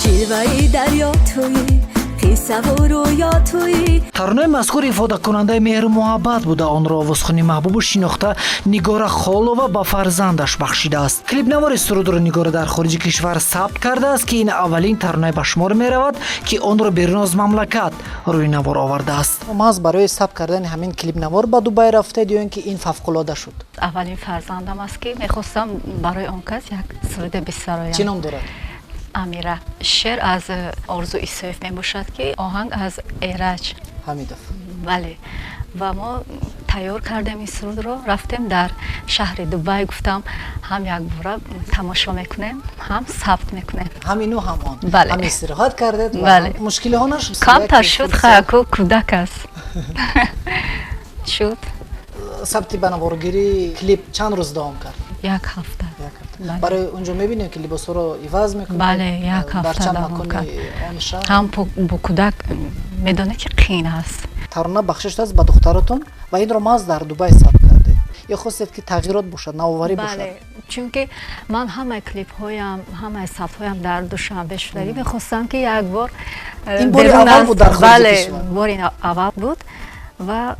جلوه‌ای دریا تویی قصه و رویا تویی. ترانه مذکور افاده کننده مهر محبت بوده. آن را آوازخوانی محبوب شناخته نگاره خالووا به فرزندش بخشیده است. کلیپ نوار سرود را نگاره در خارج کشور ثبت کرده است که این اولین ترانه به شمار می رود که آن را بیرون از مملکت روی نوار آورده است. محض برای ثبت کردن همین کلیپ نوار به دبی رفته یا اینکه این فوق‌العاده شد؟ اولین فرزندم است که میخواستم برای آن کس یک سرود بسرایم. چه نام دارد؟ امیره. شعر از آرزو ایسایف می باشد که آهنگ از ایرج. حمیدов. بله. و ما تیار کردیم این سرود را، رفتیم در شهر دبی، گفتم هم یک بار تماشا میکنیم هم ثبت میکنیم. همینو هم آن. بله. هم استراحت کردید. بله. مشکلی ها نشد؟ کم تا شد خیاکو کودک است. شد. ثبت بنوارگیری کلیپ چند روز دوام کرد؟ یک هفته. بله. برای اونجا میبینیم که لباس رو عوض میکنه. بله، یک هفته دوام کرد. هم با کودک میدونه که قین است. ترانه بخشش داد به دخترتون و این رو ماز در دبی ثبت کرده. یا خواستید که تغییرات باشد، نوآوری باشد؟ بله، چون که من همه کلیپ هایم، همه ثبت هایم در دوشنبه شده میخواستم که یک بار این بار اول بود در خارج بله، کشور. بار اول بود و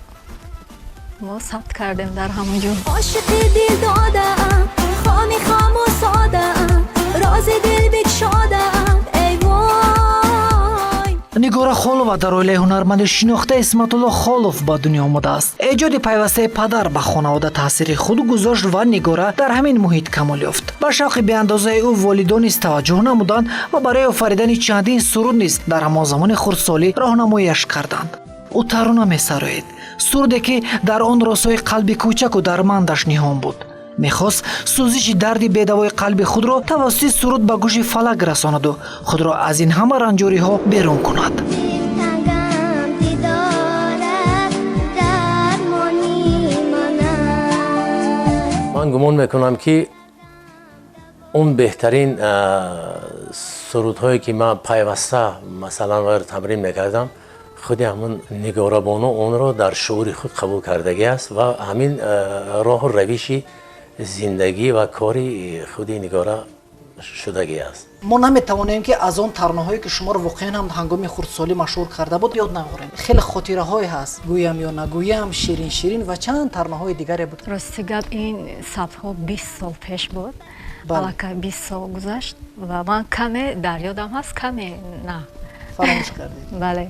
ما ثبت کردیم در همونجا. عاشق دل دادم خامی خام و سادم راز دل بگشادم ای وای. نگاره خالووا در оилаи ҳунарманди шинохта исматулло холов ба дунё омадааст. эҷоди пайвастаи падар ба хонавода таъсири худ гузошт ва нигора дар ҳамин муҳит камол ёфт. ба шавқи беандозаи ӯ волидон низ таваҷҷӯҳ намуданд ва барои офаридани чандин суруд низ дар ҳамон замони хурдсолӣ роҳнамоиаш карданд. ӯ тарона месароид, суруде ки дар он росои қалби кӯчаку дармандаш ниҳон буд. мехост сӯзиши дарди бедавои қалби худро тавассути суруд ба гӯши фалак расонаду худро аз ин ҳама ранҷориҳо берун кунад. من گمان میکنم که اون بهترین سرودهایی که من پیوسته مثلا غیر تمرین میکردم خود همون نگاره بانو اون رو در شعور خود قبول کردگی است و همین راه و روشی زندگی و کاری خودی نگاره شدگی است. ما نمیتوانیم که از آن ترانه‌هایی که شما رو واقعا هم هنگام خردسالی مشهور کرده بود یاد نگیریم. خیلی خاطره‌هایی هست، گویم یا نگویم، شیرین شیرین و چند ترانه‌های دیگری بود. راستی گپ این ثبت ها 20 سال پیش بود. البته 20 سال گذشت و من کمی در یادم هست، کمی نه فراموش کردید. بله.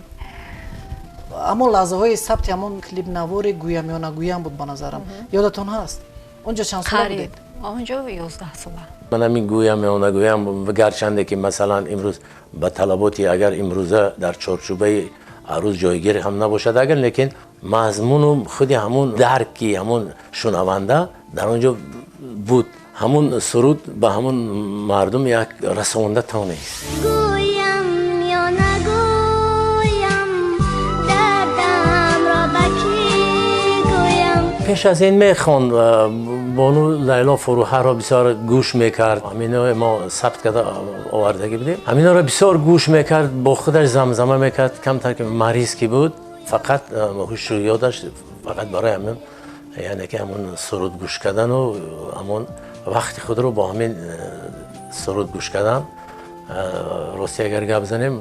اما لحظه های ثبت همون کلیپ نوار گویم یا نگویم بود به نظرم. یادتون هست؟ اونجا چند سال بودید؟ اونجا 11 ساله. من همین گویم یا نگویم گرچنده که مثلا امروز به طلباتی اگر امروزه در چارچوبه عروض جایگیر هم نباشد اگر لیکن مضمون خودی همون درکی همون شنونده در اونجا بود. همون سرود به همون مردم یک رسانده تانه است. گویم یا نگویم دردم را بکی گویم. پیش از این میخوان بانو لیلا فروهر را بسیار گوش میکرد. همینا ما ثبت کرده آوردگی بودیم. همینا را بسیار گوش میکرد، با خودش زمزمه میکرد. کمتر که مریض کی بود فقط هوش و یادش فقط برای همون یعنی که همون سرود گوش کردن و همون وقت خود رو با همین سرود گوش کردن راستی اگر گپ بزنیم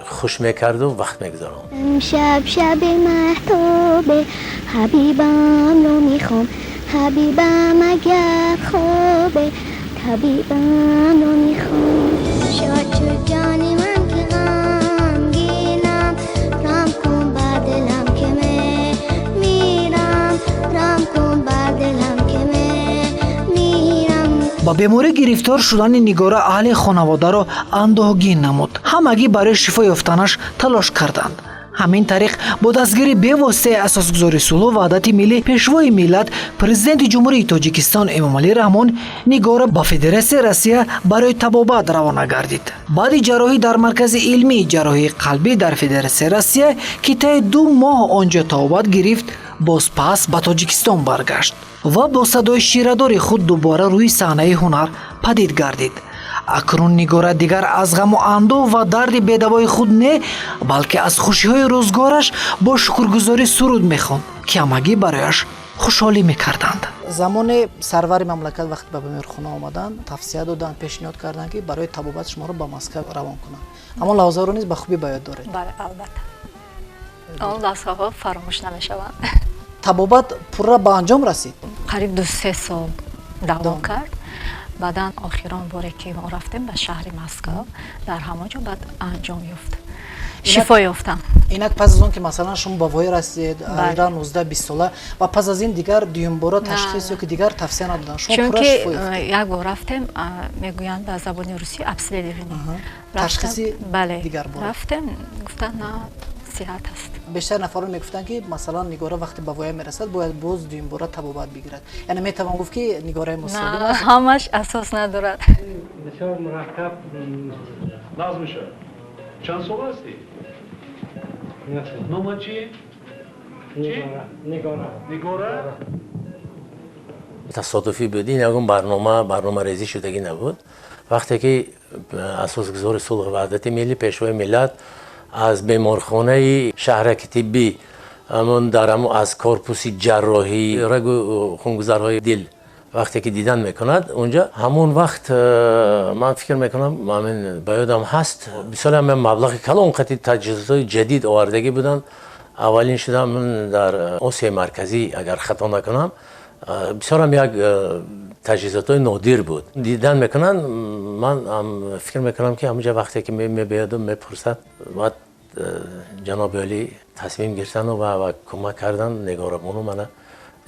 خوش میکرد و وقت میگذارم. امشب شب مهتاب حبیبم رو میخوام، حبیبم اگر خوابه طبیبم رو میخوام. شاد شد جانی من که غمگینم، رحم کن بر دلم که میرم، رحم کن بر دلم که میرم. با بیماری گرفتار شدن نگاره اهل خانواده را اندوهگین نمود. همگی برای شفا یافتنش تلاش کردند. همین طریق با دستگیری بی‌واسطه اساسگذاری صلح و وحدت ملی پیشوای ملت پرزیدنت جمهوری تاجیکستان امامعلی رحمان نگاره به فدراسیون روسیه برای طبابت روانه گردید. بعد جراحی در مرکز علمی جراحی قلبی در فدراسیون روسیه که طی 2 ماه آنجا طبابت گرفت، باز پس به تاجیکستان برگشت و با صدای شیردار خود دوباره روی صحنه هنر پدید گردید. اکنون نگاره دیگر از غم و اندوه و درد بی‌دوای خود نه بلکه از خوشی‌های روزگارش با شکرگزاری سرود می‌خواند که همگی برایش хушҳолӣ мекарданд. замони сарвари мамлакат вақти ба беморхона омаданд, тавсия доданд, пешниҳод карданд ки барои табобат шуморо ба Москва равон кунанд. ҳамон лаҳзаро низ ба хубӣ ба ёд доред? бале, албатта. он лаҳзаҳо фаромӯш намешаванд. табобат пурра ба анҷом расид? қариб 2-3 сол давом кард. баъдан охирон боре ки мо рафтем ба шаҳри Москва, дар ҳамон ҷо баъд анҷом ёфт. шифо ёфтам. инак пас аз он ки масалан шумо ба вои расид, ира 19-20 сола ва пас аз ин дигар дуюмбора ташхис ё ки дигар тавсия надоданд, шумо пурра шифо ёфтед? Чунки як бор рафтем, мегӯянд ба забони русӣ обследование. ташхиси дигар бора рафтем, гуфтанд на сиҳат аст. бештар нафарон мегуфтанд ки масалан нигора вақте ба воя мерасад бояд боз дуюмбора табобат бигирад. яъне метавон гуфт ки нигораи мусолим аст? ҳамаш асос надорад. بسیار مرکب لازم شد. چند سال هستی؟ نام چیه؟ نگاره؟ تصادفی بود. این یکم برنامه ریزی شدگی نبود. وقتی که اساسگزار صلح و وحدت ملی پیشوای ملت از بیمارخانه شهرک طبی همون درمو از کارپوس جراحی رگ و خونگذارهای دل وقتی که دیدن میکند اونجا همون وقت من فکر میکنم من بیادم هست بسیار هم مبلغ کلان قطعی تجهیزات جدید آوردگی بودن. اولین شدم من در آسیا مرکزی اگر خطا نکنم بسیار هم یک تجهیزات نادر بود. دیدن میکنن من فکر میکنم که همونجا وقتی که میبیادم میپرسد بعد جناب علی تصمیم گرفتن و کمک کردن نگاربانو منه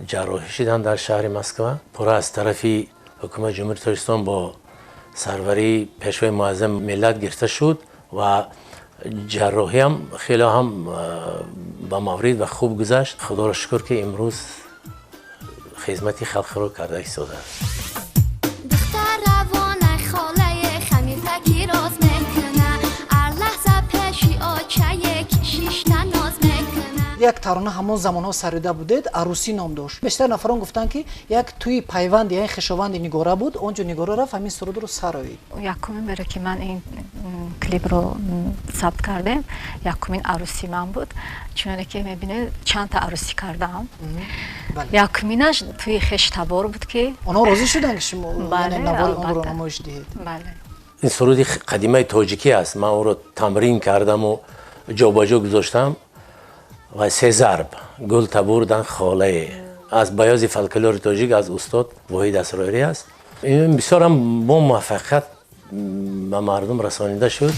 جراحی شدن در شهر مسکو. پورا از طرفی حکومت جمهوری تاجیکستان با سروری پیشوای معظم ملت گرفته شد و جراحی هم خیلی هم با مورد و خوب گذشت. خدا را شکر که امروز خدمتی خلق رو کرده ایستاده است. دختر روانه خاله خمیرتکی راز میکنه هر لحظه پیشی آچه کشیش ناز میکنه. یک ترانه همون زمانها سرویده بودید، عروسی نام داشت. بیشتر نفران گفتن که یک توی پیوند یعنی خشاوند نگاره بود، اونجا نگاره رفت همین سرود رو سرایید. یکمین باره که من این کلیپ رو ثبت کردم یکمین عروسی من بود، چون که میبینه چند تا عروسی کردم. یکمینش توی خشتبار بود که اونا راضی شدن که شما یعنی نوار اون رو نمایش دهید. بله. این سرود قدیمه تاجیکی است. من اون رو تمرین کردم و جا با جا گذاشتم و 3 ضرب گل تبوردن خاله از بیاض فولکلور تاجیک از استاد وحید اسرائیلی است. این بسیار هم با موفقیت به مردم رسانیده شد.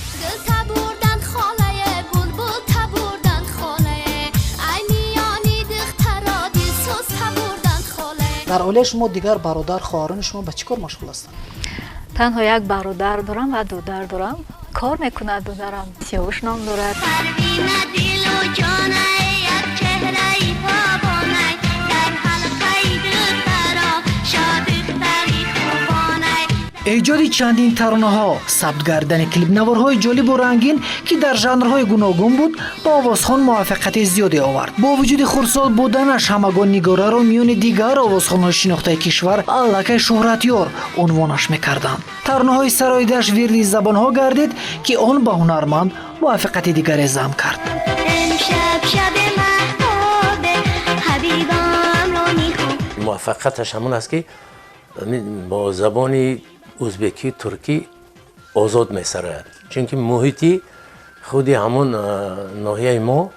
در اولیه شما دیگر برادر خواهران شما به چی کار مشغول هستند؟ تنها یک برادر دارم و دودر دارم. کار میکنه دودرم، سیاوش نام دارد. ایجاد چندین ترانه‌ها، ثبت کردن کلیپ نوارهای جالب و رنگین که در ژانرهای گوناگون بود، با آوازخوان موفقیت زیادی آورد. با وجود خردسال بودنش همگان نگاره را میان دیگر آوازخوان‌های شناخته کشور الکی شهرتیار عنوانش می‌کردند. ترانه‌های سرایده‌اش ویرد زبان‌ها گردید که آن به هنرمند موفقیت دیگری ضم کرد. موفقیتش همون است که با زبانی ازبکی ترکی آزاد می‌سراید. چون که محیطی خودی همون ناحیه ما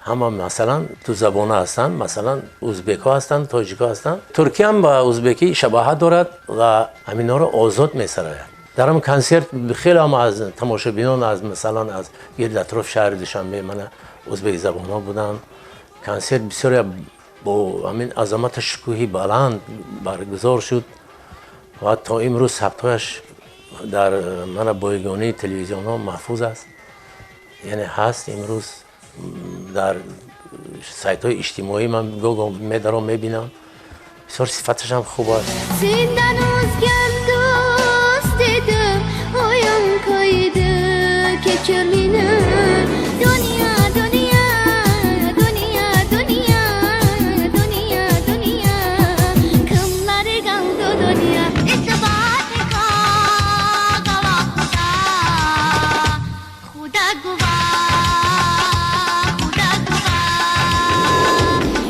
همه مثلا تو زبانه هستن، مثلا ازبک ها هستن، تاجیک ها هستن. ترکی هم با ازبکی شباهت دارد و همینا رو آزاد می‌سراید. در هم کنسرت خیلی هم از تماشابینان از مثلا از گرد اطراف شهر دوشنبه من ازبک زبان ها بودن. کنسرت بسیار با همین عظمت شکوهی بلند برگزار شد و تا امروز ثبت‌هایش در من بایگانی تلویزیون ها محفوظ است. یعنی هست امروز در سایت های اجتماعی من گاگا میدارم میبینم. بسیار صفتش هم خوب است. Senden dost dedim ayağım kaydı keçerline dünya dünya dünya dünya dünya dünya kımları kaldı dünya itibat kala Khuda guva Khuda guva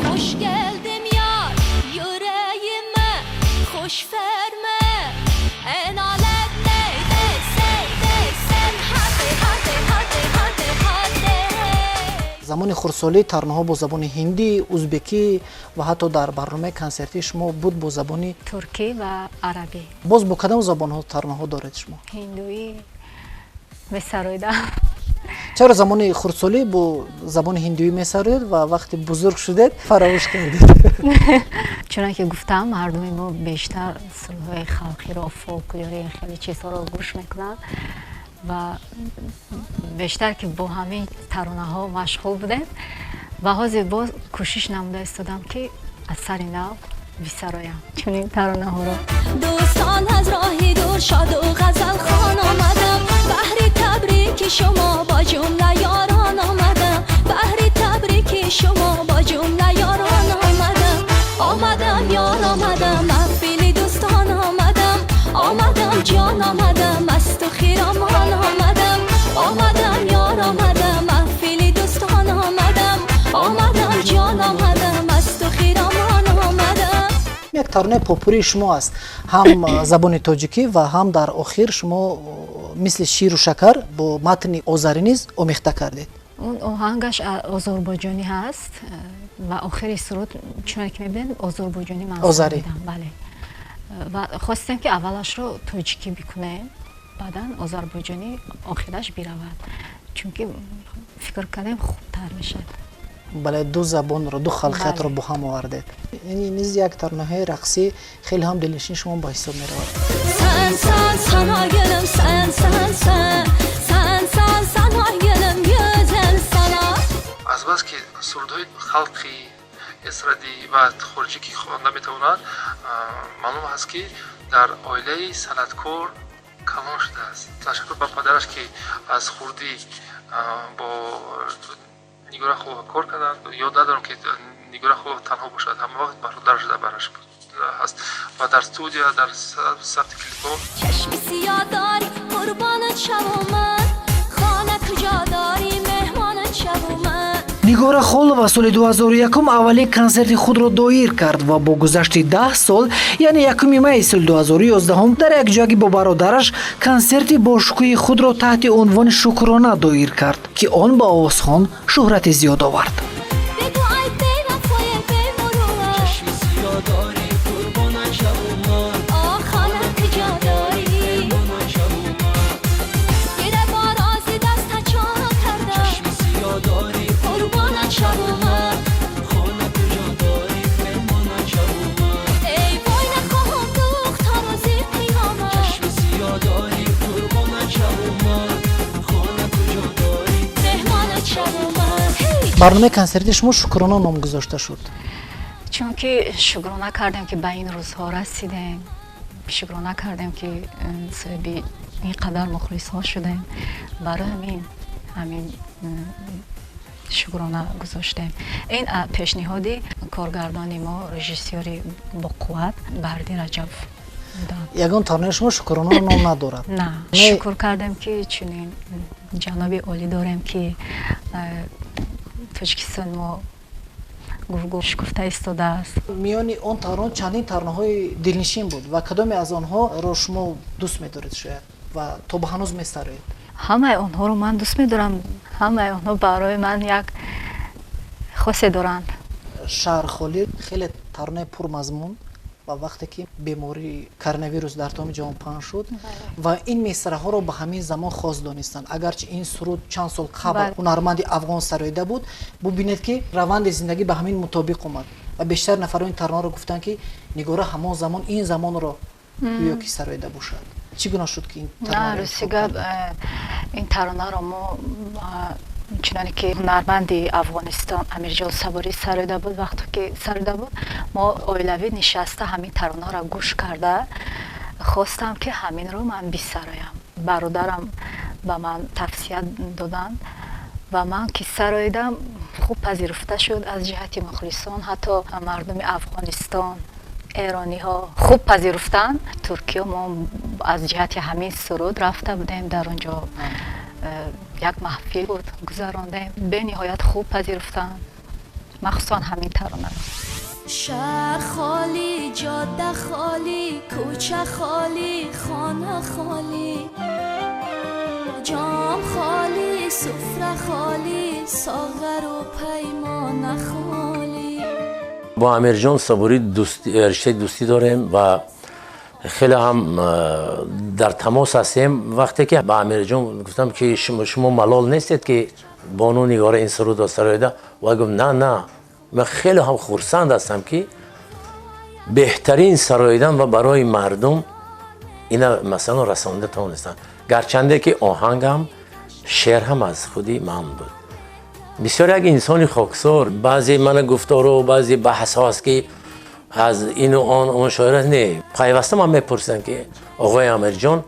Hoş geldim yar замони хурдсолӣ таронаҳо бо забони ҳиндӣ, ӯзбекӣ ва ҳатто дар барномаи консертии шумо буд бо забони туркӣ ва арабӣ. боз бо кадом забонҳо таронаҳо доред шумо? ҳиндуӣ месароидам. чаро замони хурдсолӣ бо забони ҳиндуӣ месароед ва вақти бузург шудед фаромӯш кардед? чуна ки гуфтам, мардуми мо бештар сулҳои халқиро, фолклори, хеле чизҳоро гӯш мекунанд ва бештар ки бо ҳамин таронаҳо машғул будем ва ҳозир боз кӯшиш намуда истодам ки аз сари нав бисароям чунин таронаҳоро. دوستان از راهی دور شاد و غزل خوان آمدم بهر تبریک شما با جمله یاران آمدم بهر تبریک شما با جمله یاران آمدم آمدم یار آمدم محفل دوستان آمدم آمدم جان آمدم مست و خیرامان آمدم آمدم یار آمدم محفل دوستان آمدم آمدم جان آمدم مست و خیرامان آمدم. як таронаи попурии шумо аст, ҳам забони тоҷикӣ ва ҳам дар охир шумо мисли ширу шакар бо матни озарӣ низ омехта кардед. он оҳангаш озорбойҷонӣ ҳаст ва охири суруд чуна ки мебинед озорбойҷонӣ Озарӣ. бале ва хостем ки аввалашро тоҷикӣ бикунем баъдан озарбойҷонӣ охираш биравад чунки фикр кардем хубтар мешад. бале ду забонро ду халқиятро Бале. бо ҳам овардед. ин низ як таронаҳои рақсӣ хеле ҳам дилнишини шумо ба ҳисоб меравад. Sen sen sana gülüm sen sen sen sen sen sana gülüm güzel sana. аз бас ки сурудҳои халқӣ эстрадӣ ва хориҷӣ ки хонда метавонанд маълум аст ки дар оилаи санъаткор калон шудааст. ташаккур ба падараш ки аз хурдӣ бо нигора хулова кор карданд. ёд надорам ки нигора хулова танҳо бошад, ҳама вақт бародар шуда бараш ҳаст ва дар студия дар сабти клипҳо چشم سیاه داری قربانت شوم من خانه کجا داری مهمانت شوم من. нигора холова соли 2001 аввалин консерти худро доир кард ва бо гузашти 10 сол, яъне 1 майи соли 2011 дар як ҷойги бо бародараш консерти бошукӯҳи худро таҳти унвони шукрона доир кард, ки он ба овозхон шӯҳрати зиёд овард. بگو ای بی‌وفای بی‌مروت. آه خانه کجا داری گیره بارازی دست چانا کردم قربانت شوم من. ای وای نخواهم دوخت تا روزی قیامت مهمانت شوم من. هی. барномаи консерти шумо шукрона ном гузошта шуд. чунки шукрона кардем ки ба ин рӯзҳо расидем, шукрона кардем ки сабаби ин қадар мухлисҳо шудем, барои ҳамин шукрона гузоштем. ин пешниҳоди коргардони мо режиссёри боқувват Барди Раҷаб буданд. ягон таронаи шумо шукрона ном надорад. на шукр кардем ки чунин ҷаноби олӣ дорем ки тоҷикистон мо гуфтгӯ шукуфта истодааст. миёни он тарон чандин таронаҳои дилнишин буд ва кадоме аз онҳоро шумо дӯст медоред шояд ва то ба ҳанӯз месароед? ҳамаи онҳоро ман дӯст медорам. ҳамаи онҳо барои ман як хосе доранд. шаҳрхолӣ хеле таронаи пурмазмун ва вақте ки бемории коронавирус дар тамоми ҷаҳон паҳн шуд ва ин месраҳоро ба ҳамин замон хос донистанд. агарчи ин суруд чанд сол қабл Бале. ҳунарманди афғон сароида буд, бубинед ки раванди зиндагӣ ба ҳамин мутобиқ омад ва бештар нафаро ин таронаро гуфтанд ки нигора ҳамон замон ин замонро гӯё ки сароида бошад. чӣ гуноҳ шуд ки ин на таронаро рости интихоб гап кардед? ин таронаро мо чуноне ки ҳунарманди Афғонистон Амирҷон Саборӣ сароида буд, вақте ки сароида буд мо оилавӣ нишаста ҳамин таронаро гӯш карда хостам ки ҳаминро ман бисароям. бародарам ба ман тавсия доданд ва ман ки сароидам хуб пазируфта шуд аз ҷиҳати мухлисон. ҳатто мардуми Афғонистон, эрониҳо хуб пазируфтанд. Туркиё мо аз ҷиҳати ҳамин суруд рафта будем, дар он ҷо як маҳфил буд гузарондем. бениҳоят хуб пазируфтанд, махсусан ҳамин таронаро. شهر خالی جاده خالی کوچه خالی خانه خالی جام خالی سفره خالی ساغر و پیمان خالی. با امیر جان صبوری رشته دوستی داریم و خیلی هم در تماس هستیم. وقتی که با امیر جان گفتم که شما ملال نیستید که بانو نگار این سرود و سرایده و گفت نه من خیلی هم خرسند هستم که بهترین سرایدن و برای مردم اینا مثلا رسانده توانستن، گرچنده که آهنگ هم شعر هم از خودی من بود. بسیار یک انسانی خاکسار، بعضی من گفتار و بعضی بحث هاست که از این و آن شاعر است، نه پیوسته من میپرسن که آقای امیر جان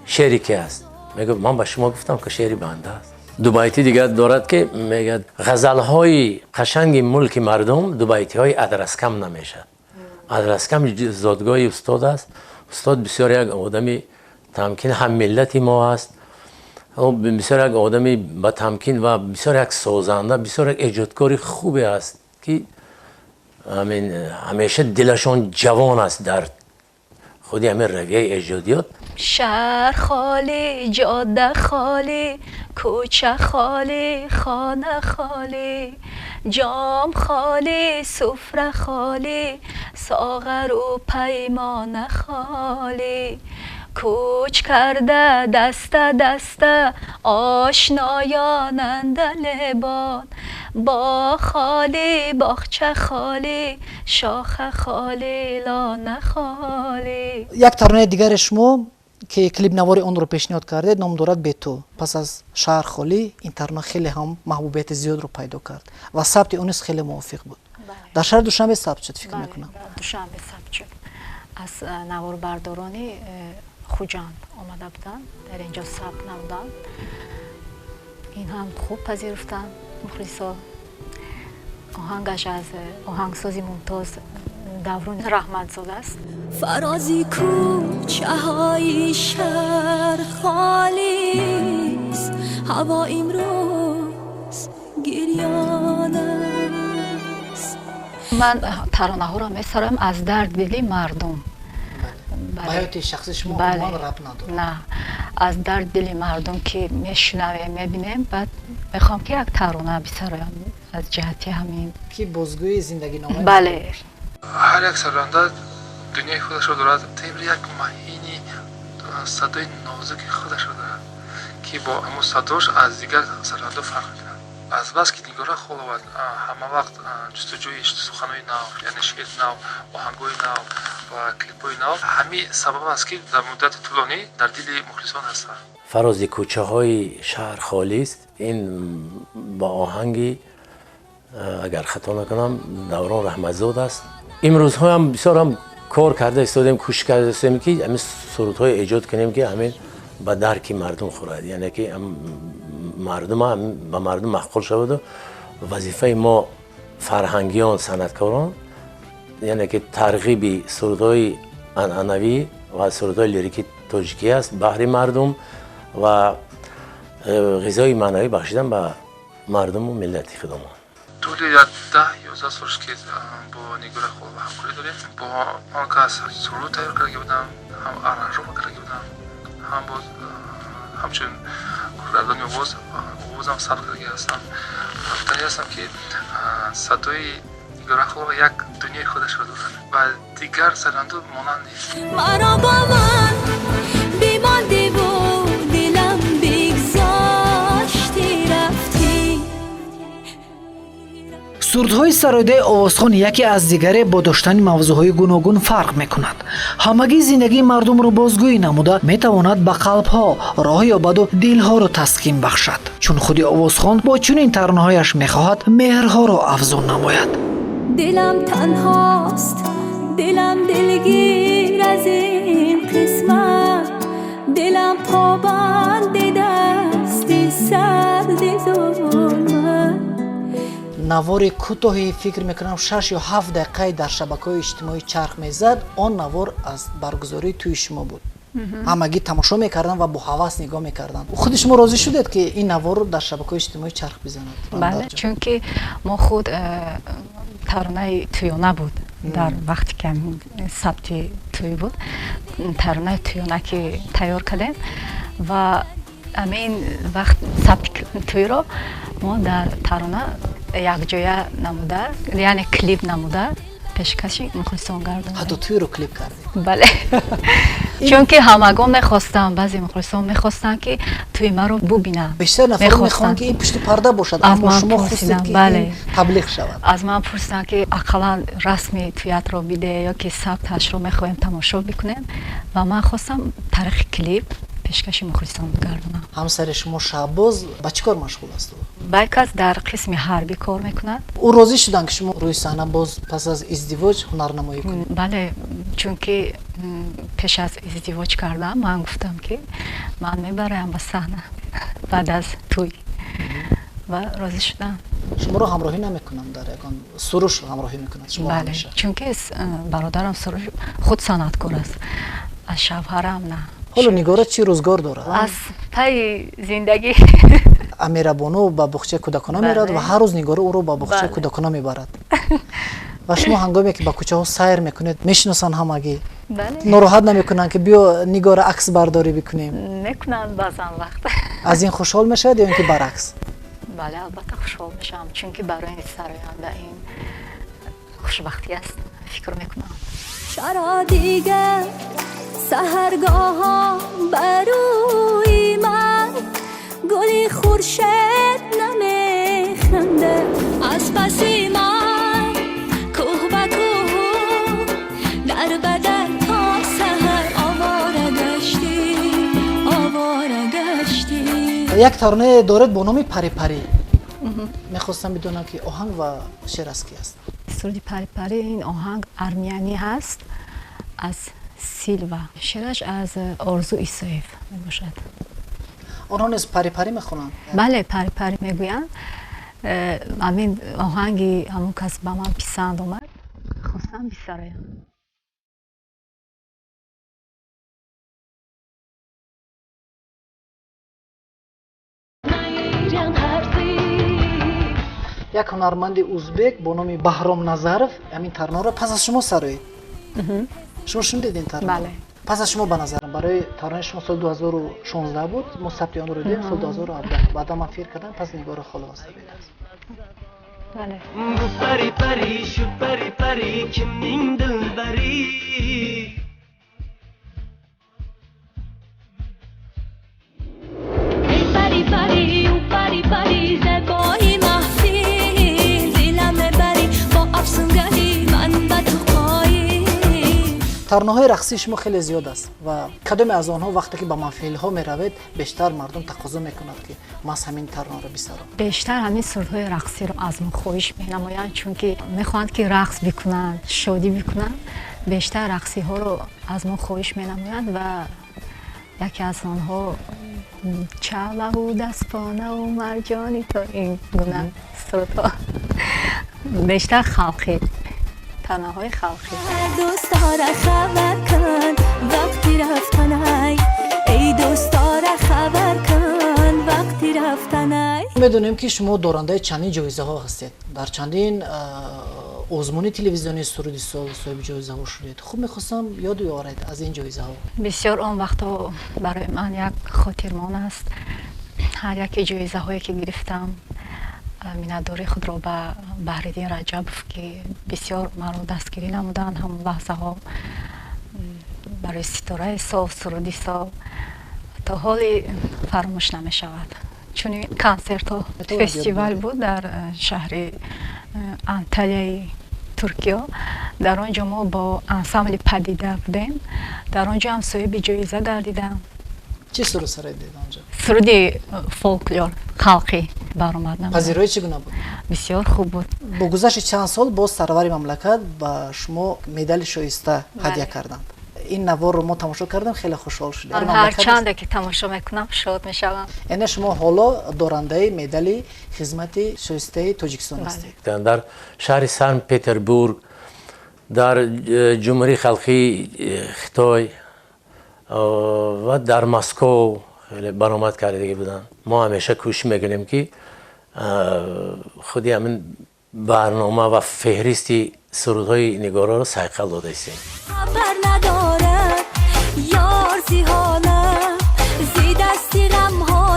شعری که است؟ میگه من به شما گفتم که شعری بنده است. دو بیتی دیگه دارد که میگه غزل های قشنگ ملک مردم دو بیتی های ادرسکم نمیشه. ادرسکم زادگاه استاد است. استاد بسیار یک آدمی تمکین هم ملتی ما است، بسیار یک آدمی با تمکین و بسیار یک سازنده، بسیار یک ایجادکاری خوبی است که همیشه دلشان جوان است در خودی همین رویه ایجادیات. شهر خالی، جاده خالی، کوچه خالی، خانه خالی، جام خالی، سفره خالی، ساغر و پیمان خالی. کوچ کرده دسته دسته آشنایان اندلبان، با خالی، باغچه خالی، شاخه خالی، لانه خالی. یک ترانه دیگر شما که کلیپ نواری اون رو پیشنهاد کردید نام دارد به تو. پس از شهر خالی این ترانه خیلی هم محبوبیت زیاد رو پیدا کرد و ثبت اونش خیلی موافق بود. در شهر دوشنبه ثبت شد فکر میکنم. دوشنبه ثبت شد. از نوار بردارانی خوجند آمده بودن، در اینجا ثبت نمودن. این هم خوب پذیرفتن مخلصا. آهنگش از آهنگسازی ممتاز دورون رحمتزاده است. فرازی کوچه های شهر خالی است، هوا امروز گریان است. من ترانه ها را میسرم از درد دلی مردم. حیات شخصی شما بله. عنوان رپ نداره. نه، از درد دل مردم که میشنویم میبینیم. بعد میخوام که یک ترانه بسرایم از جهتی همین که بازگوی زندگی نامه. بله. هر یک سرانده دنیای خودش رو دارد، تیمر یک مهینی صدای نازک خودش رو دارد که با امو صداش از دیگر سرانده فرق میکنه. از بس که نگاره خلوت همه وقت جستجوی سخنهای نو، یعنی شعر نو، آهنگهای نو و کلیپهای نو، همین سبب است که در مدت طولانی در دل مخلصان هستند. فراز کوچه های شهر خالی است. این با آهنگی اگر خطا نکنم دوران رحمتزاده است. امروز ها هم بسیار هم کار کرده استادیم، کوشش کرده استادیم که همین سرودهای ایجاد کنیم که همین به درک مردم خورد، یعنی که مردم هم به مردم مخول شود. و وظیفه ما فرهنگیان، صنعتکاران، یعنی که ترغیب سرودهای عنعنوی و سرودهای لیریکی تاجیکی است بهر مردم و غذای معنوی بخشیدن به مردم و ملت خودمان. طول 10-11 سالش که با نگاره خود همکاری داریم، با آن که سرود تیار کرده بودم، هم آرانژمان کرده بودم، هم باز همچون گردانی آواز هم سر کرده هستم. مطمئن هستم که صدای نگاره خود یک دنیای خودش رو دارد و دیگر سرانده مانند نیست. مرا با من بیماندی و دلم بگذاشتی رفتی. سرودهای سرایده آوازخوان یکی از دیگری با داشتن موضوعهای گوناگون فرق میکند. همگی زندگی مردم رو بازگویی نموده میتواند به قلبها راه یابد و دلها رو تسکین بخشد، چون خودی آوازخوان با چنین ترانه‌هایش میخواهد مهرها را افزون نماید. دلم تنهاست، دلم دلگیر از این قسمت، دلم پابند دست سرد ظلمت. نوار کوتاهی فکر میکنم 6 یا 7 دقیقه در شبکه‌های اجتماعی چرخ میزد. آن نوار از برگزاری توی شما بود. همگی تماشا میکردن و با هوس نگاه میکردن. خود شما راضی شدید که این نوار رو در شبکه‌های اجتماعی چرخ بزنید؟ بله، چون که ما خود ترانه تویانه بود در وقتی که ثبت توی بود، ترانه تویانه که تیار کردیم و امین وقت ثبت توی رو ما در ترانه یک جای نموده یعنی کلیپ نموده پیشکشی مخلصان کردم. حتی توی رو کلیپ کردی؟ بله. چون که همگان میخواستم بعضی مخلصان میخواستن که توی ما رو ببینن. بیشتر نفر میخوان که این پشت پرده باشد اما شما خواستید که این تبلیغ شود. از من پرسیدن که اقلا رسمی تویت رو بیده یا که ثبتش رو میخوایم تماشا بکنیم و من خواستم تاریخ کلیپ پیشکشی مخلصان گردونم. همسر شما شهباز با چیکار مشغول است؟ بایکاس در قسم حربی کار میکند. او راضی شدن که شما روی صحنه باز پس از ازدواج هنرنمایی کنید؟ بله، چون که پیش از ازدواج کردم من گفتم که من میبرم به صحنه بعد از توی و راضی شدم. شما رو همراهی نمیکنم در یکان سروش همراهی میکنند شما؟ بله، همیشه؟ چون که برادرم سروش خود صنعتکار است، از شوهرم نه. حالا نگارا چی روزگار داره؟ از پای زندگی امیربانو با بخچه کودکانه میرد و هر روز نگارا او رو با بخچه کودکانه میبرد. و شما هنگامی که با کوچه ها سیر میکنید میشناسن همگی؟ بله. ناراحت نمیکنن که بیا نگارا عکس برداری بکنیم؟ میکنن بعضا وقت. از این خوشحال میشد یا اینکه برعکس؟ بله البته خوشحال میشم چون که برای سراینده این خوشبختی است فکر میکنم. چرا دیگه سحرگاه ها بروی من گلی خورشید نمیخنده از پسی من کوه به کوه در بدن تا سحر آواره گشتی. یک ترانه دارد با نام پری پری. میخواستم بدونم که آهنگ و شعر از کی است؟ سرودی پری پری این آهنگ ارمیانی هست از سیلوا، شعرش از آرزو ایسایف میباشد. آنها نیز پری پری میخونن؟ بله پری پری میگوین. همین آهنگی همون کس به من پسند اومد خواستم بسرایم. یک هنرمند ازبک با نام بهرام نظرов همین ترانه را پس از شما سرایید. شما شنیدید این ترانه؟ بله. پس از شما به نظرم برای ترانه شما سال 2016 بود، ما ثبت آن رو دیدیم سال 2017. بعدا من فکر کردم پس نگار خاله واسطه بیاد. بله. Bu pari pari şu pari pari kimin dilberi ای پری پری او پری پری زبایی محفیل دلم ببری با افسونگری من به تو قایی. ترانه های رقصی شما خیلی زیاد است و کدام از آنها وقتی که به محفل ها می روید بیشتر مردم تقاضا میکنند که ما همین ترانه رو بسرم؟ بیشتر همین سرودهای رقصی رو از ما خواهش می‌نمایند چون که میخواند که رقص بکنن، شادی بکنن. بیشتر رقصی ها رو از ما خواهش می‌نمایند و یکی از آنها چاله و دستپانه و مرجانی تا این گونه سرودها بیشتر خلقی، تنهای خلقی. دوست داره خبر کن وقتی رفتنای ای دوست داره خبر کن وقتی رفتنای. میدونیم که شما دارنده چندین جایزه ها هستید، در چندین آزمون تلویزیونی سرودی سال صاحب جایزه ها شدید. خوب میخواستم یاد بیاورید از این جایزه ها. بسیار آن وقتا برای من یک خاطرمان است. هر یک جایزه هایی که گرفتم مینداری خود را به بهرالدین رجبوف که بسیار مرا دستگیری نمودند همون لحظه ها برای ستاره سال سرودی سال تا حالی فراموش نمی شود. چون این کنسرت ها فستیوال بود در شهر انتالیای ترکیه. در آنجا ما با انسامبل پدیده بودیم. در آنجا هم صاحب جایزه گردیدم. چه سرود سرایی دید آنجا؟ سرودی فولکلور خلقی برآمد. پذیرایی چگونه بود؟ بسیار خوب بود. با گذشت چند سال باز سرور مملکت با شما مدال شایسته هدیه کردند. این نوار رو ما تماشا کردیم خیلی خوشحال شدیم. من هر چند که تماشا میکنم شاد میشم. یعنی شما حالا دارنده مدال خدمت شایسته تاجیکستان هستید. در شهر سن پتربورگ در جمهوری خلقی خیتای و در مسکو برآمد کرده بودن. ما همیشه کوشش میکنیم که خودی همین برنامه و فهرستی سرودهای نگارا رو صیقل داده ایستیم. خبر نداره یار زیهانه زی دستی غم ها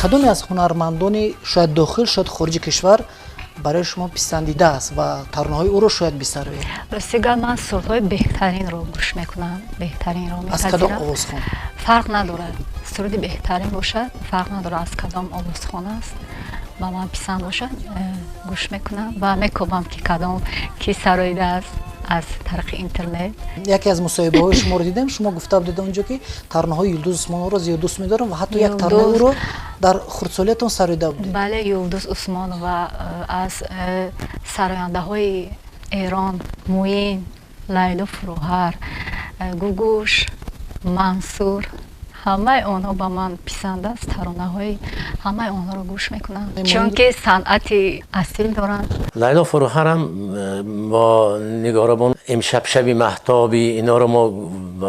کدومی از هنرمندان شاید داخل شاید خارج کشور برای شما پسندیده است و ترانه‌های او رو شاید بشنوید؟ راستی من سرودهای بهترین رو گوش میکنم، بهترین رو از کدام میپذیرم. آوازخوان؟ فرق ندارد، سرودی بهترین باشد فرق نداره از کدام آوازخوان است و من پسند باشد گوش میکنم و میکوبم که کدام کی سرایده است از طریق اینترنت. یکی از مصاحبه های شما رو دیدم، شما گفته بودید اونجا که ترانه های یلدوز عثمانی رو زیاد دوست می‌دارم و حتی یک ترانه او رو در خردسالیتون سرایده بودید. بله، یلدوز عثمان و از سراینده های ایران موین، لیلا فروهر، گوگوش، منصور، همه آنها با من پسند است. ترانه های همه آنها رو گوش میکنم چون که صنعت اصیل دارن. لیلا فروهر هم با نگارا بانو امشب شبی مهتابی اینا رو ما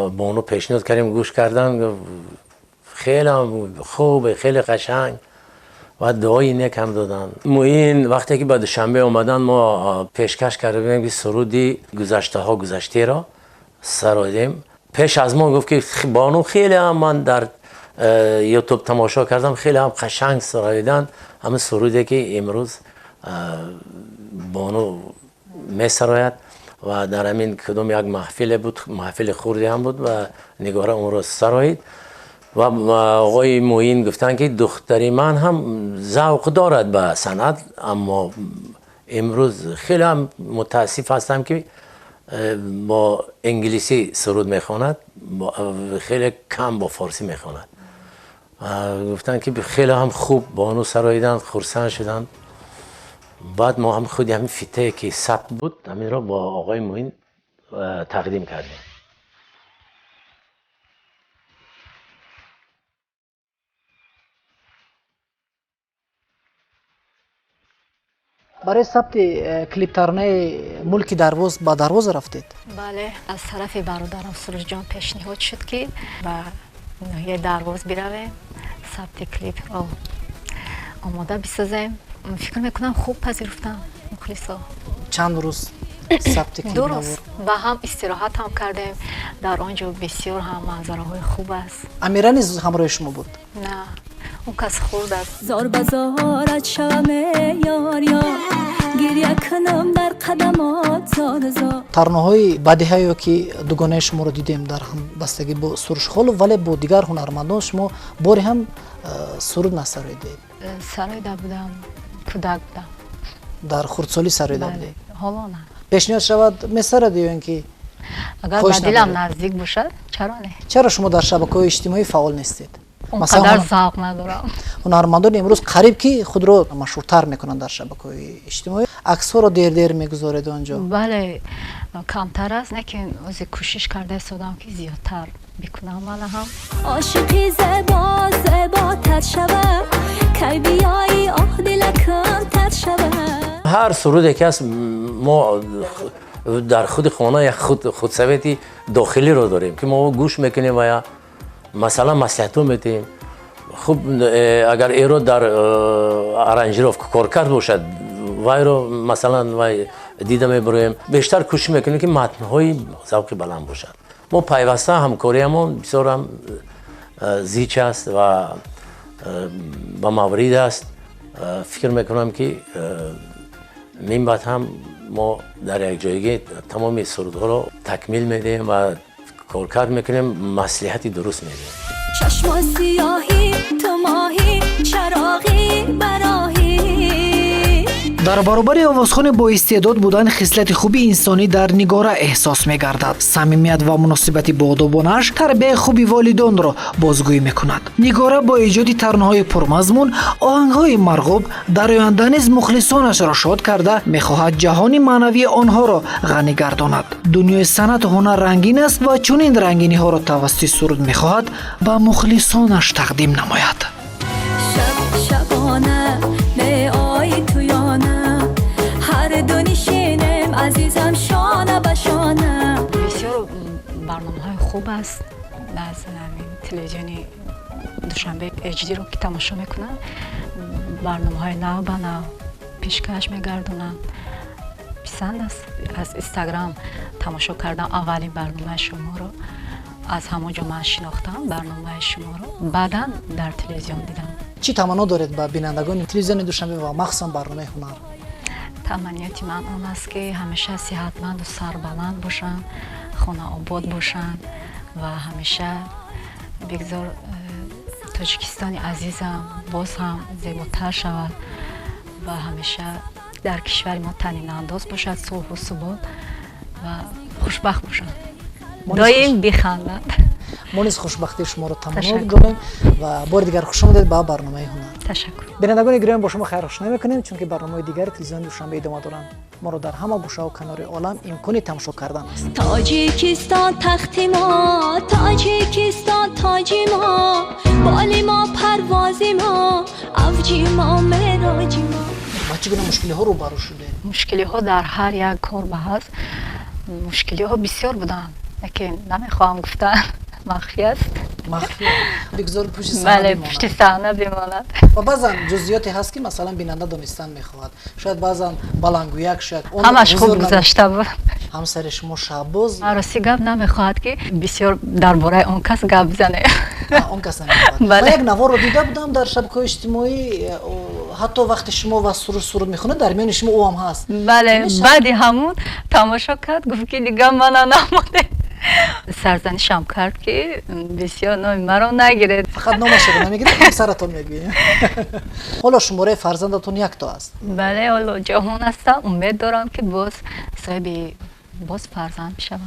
با اونو پیشنهاد کردیم گوش کردن، خیلی خوبه، خیلی قشنگ و دعای نیک هم دادن. موین وقتی که بعد شنبه اومدن ما پیشکش کردیم که سرودی گذشته ها گذشته را سرایدیم. پیش از ما گفت که بانو خیلی هم من در یوتیوب تماشا کردم، خیلی هم قشنگ سراییدن همه سرودی که امروز بانو می سراید و در همین کدوم یک محفل بود، محفل خوردی هم بود و نگاره اون رو سرایید و آقای موین گفتن که دختری من هم ذوق دارد به صنعت، اما امروز خیلی هم متاسف هستم که با انگلیسی سرود میخواند، خیلی کم با فارسی میخواند. گفتن که خیلی هم خوب بانو سراییدن، خرسند شدن. بعد ما هم خودی همین فیته که ثبت بود همین را با آقای موین تقدیم کردیم. برای ثبت کلیپ ترانه ملک درواز با درواز رفتید؟ بله، از طرف برادرم سروش جان پیشنهاد شد که با ناحیه درواز برویم ثبت کلیپ رو آماده بسازیم. فکر میکنم خوب پذیرفتم مخلصا. چند روز ثبت کلیپ دو روز نبود؟ و هم استراحت هم کردیم در آنجا. بسیار هم منظره های خوب است. امیرا نیز همراه شما بود؟ نه، اون کس خورد است. زار بزارت شوم یار یار گریه کنم در قدمات زار زار. ترانه های بدیهی که دوگانه شما رو دیدیم در هم بستگی با سروش خالو، ولی با دیگر هنرمندان شما باری هم سرود نسراییدید؟ سرایده بودم، کودک بودم. در خردسالی سراییده بودید؟ بله، حالا نه. پیشنهاد شود میسرد یا اینکه اگر خوش به دلم نداره؟ نزدیک باشد چرا نه؟ چرا شما در شبکه‌های اجتماعی فعال نیستید؟ اونقدر ذوق ندارم. هنرمندان امروز قریب که خود رو مشهورتر میکنن در شبکه‌های اجتماعی، عکس‌ها رو دیر میگذارید آنجا. بله، کمتر است، لیکن از کوشش کرده سودم که زیادتر بکنم. من هم عاشقی زبا زباتر شوم کی بیایی آه دلکم تر شوم. هر سرودی که هست ما در خود خانه یک خودسویتی داخلی رو داریم که ما گوش میکنیم و یا مثلا مصلحتو میدیم. خب اگر ایرو در ارنجیروف کار کرد باشد وای رو مثلا وای دیده میبریم، بیشتر کوشش میکنیم که متن‌های ذوقی بلند باشد. ما پیوسته همکاریمون بسیار هم زیچ است و با مورد است. فکر میکنم که این بعد هم ما در یک جایگی تمام سرودها رو تکمیل میدیم و کارکرد میکنیم، مصلحتی درست میدیم. چشم سیاهی تو ماهی چراغی براهی. در برابر آوازخوان با استعداد بودن خصلت خوبی انسانی در نگاره احساس می‌گردد. صمیمیت و مناسبت با آدابانش تربیت خوبی والدان را بازگویی می‌کند. نگاره با ایجاد ترانه‌های پرمضمون، آهنگ‌های مرغوب در آینده نیز مخلصانش را شاد کرده می‌خواهد جهان معنوی آنها را غنی گرداند. دنیای صنعت و هنر رنگین است و چنین رنگینی‌ها را توسط سرود می‌خواهد به مخلصانش تقدیم نماید. شبانه به آی تویانه هر دو نشینم عزیزم شانه به شانه. بسیار برنامه‌های خوب است. از تلویزیونی دوشنبه HD رو که تماشا میکنن برنامه‌های نو به نو پیشکش میگردونن. پسند است. از اینستاگرام تماشا کردم اولین برنامه شما رو، از همونجا من شناختم برنامه شما رو، بعداً در تلویزیون دیدم. چی تمنا دارید با بینندگان تلویزیون دوشنبه و مخصوصا برنامه هنر؟ таманияти ман он аст ки ҳамеша сиҳатманду сарбаланд бошанд, хонаобод бошанд ва ҳамеша бигзор тоҷикистони азизам боз ҳам зеботар шавад ва ҳамеша дар кишвари мо танинандоз бошад, сулҳу субот ва хушбахт бошад, доим бихандад. ما نیز خوشبختی شما رو تمنا می‌کنیم و بار دیگر خوش آمدید به برنامه هنر. تشکر. بینندگان گرامی با شما خیر آشنا می‌کنیم چون که برنامه دیگر تلویزیون دوشنبه ادامه دارند. ما رو در همه گوشه و کنار عالم امکان تماشا کردن است. تاجیکستان تخت ما، تاجیکستان تاجی ما، بال ما پروازی ما، اوجی ما معراجی ما. با چگونه مشکلی ها رو برو شده؟ مشکلی ها در هر یک کار هست. مشکلی ها بسیار بودن لیکن نمیخواهم گفتن مخفی است. مخفی بگذار پشت صحنه بله بماند. پشت صحنه بماند. و بعضا جزئیاتی هست که مثلا بیننده دانستن میخواد. شاید بعضا بلنگویک شاید همش خوب گذشته بود. همسر شما شهباز عروسی گپ نمیخواد که بسیار درباره اون کس گپ بزنه. اون کس نمیخواد. من یک نوار رو دیده بودم در شبکه‌های اجتماعی، حتی وقتی شما و سرود میخونه در میان شما او هم هست. بله بعدی همون تماشا کرد گفت که دیگه من نموده. سرزنشم کرد که بسیار نام مرا نگیرد. فقط نامش رو نمیگیرید، همسرتون میگید. حالا شماره فرزندتون یک تا است. بله حالا جهان هستم، امید دارم که باز صاحب باز فرزند بشم.